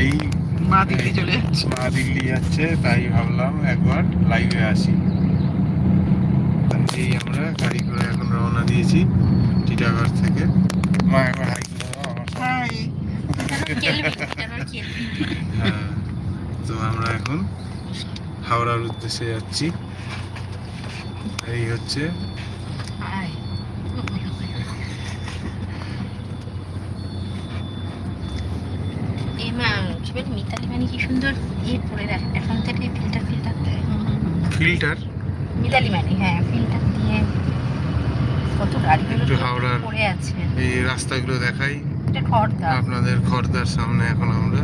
এই মা দিল্লি চলে যাচ্ছে। মা দিল্লি যাচ্ছে, তাই ভাবলাম একবার লাইভে আসি। এই আমরা গাড়ি করে এখন রওনা দিয়েছি টিটাগড় থেকে। মা একবার হাই করে দাও আমার সঙ্গে। হাই। হ্যাঁ, তো আমরা এখন হাওড়ার উদ্দেশ্যে যাচ্ছি। এই হচ্ছে মিতালি মানে কি সুন্দর ইয়ে করে রাখে এখন থেকে ফিল্টার দেয়। ফিল্টার মিতালি মানে হ্যাঁ ফিল্টার দিয়ে কত গাড়িগুলো একটু হাওড়ার পড়ে আছে। এই রাস্তাগুলো দেখাই এটা খড়দা, আপনাদের। খড়দার সামনে এখন আমরা।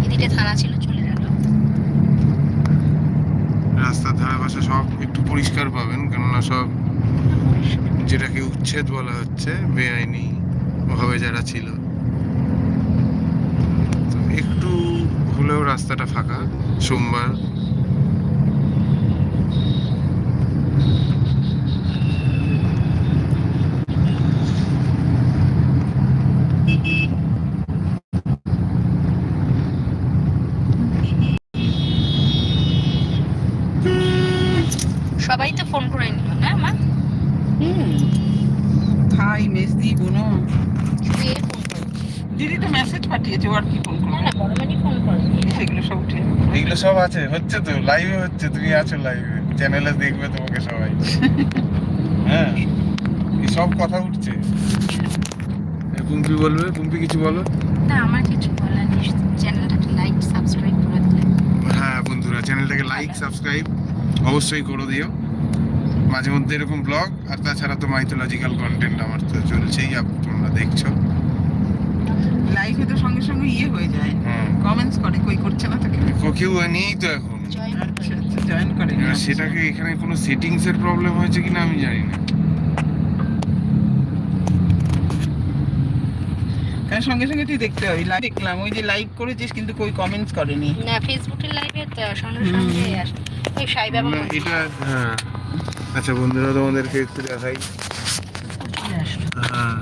এদিকে থানা ছিল, চলে গেল। রাস্তার ধারে পাশে সব একটু পরিষ্কার পাবেন, কেননা সব যেটাকে উচ্ছেদ বলা হচ্ছে, বেআইনি ভাবে যারা ছিল, তো একটু হলেও রাস্তাটা ফাঁকা সোমবার। সবাই তো ফোন করে নিল না মা? ভাই মেসদি বোনো শুধু এ ফোন করে, দিদি তো মেসেজ পাঠিয়েছে, ও আর কি ফোন না করবে? না বড় মানে ফোন করে সেগুলো সব উঠে এগুলো সব আছে, হচ্ছে তো লাইভে হচ্ছে, তুমি আছো লাইভে, চ্যানেলে দেখবে তোমাকে সবাই। হ্যাঁ, এই সব কথা উঠছে। পুম্পি বলবে, পুম্পি কিছু বলো। না আমার কিছু বলার নেই, চ্যানেলটাকে লাইক সাবস্ক্রাইব করে দিলে। হ্যাঁ বন্ধুরা, চ্যানেলটাকে লাইক সাবস্ক্রাইব অবশ্যই করে দিও। মাঝে মধ্যে এরকম ব্লগ, আর তাছাড়া তো মাইথোলজিক্যাল কন্টেন্ট আমার তো চলছেই, তোমরা দেখছো। লাইফে তো সঙ্গে সঙ্গে ইয়ে হয়ে যায়, হুম, কমেন্টস করে, কই করছে না তাকে। কেউ নেই তো এখন। আচ্ছা আচ্ছা, জয়েন করে এবার সেটাকে এখানে কোনো সেটিংস এর প্রবলেম হয়েছে কিনা আমি জানি না। কারণ সঙ্গে সঙ্গে তুই দেখতে হবে। লাইভ দেখলাম, ওই যে লাইভ করেছিস কিন্তু কই কমেন্টস করেনি। না ফেসবুকের লাইভে সঙ্গে সঙ্গে আসে ওই সাই বাবা না, এটা হ্যাঁ। আচ্ছা বন্ধুরা, তোমাদেরকে একটু দেখাই। চলে আসলো। হ্যাঁ।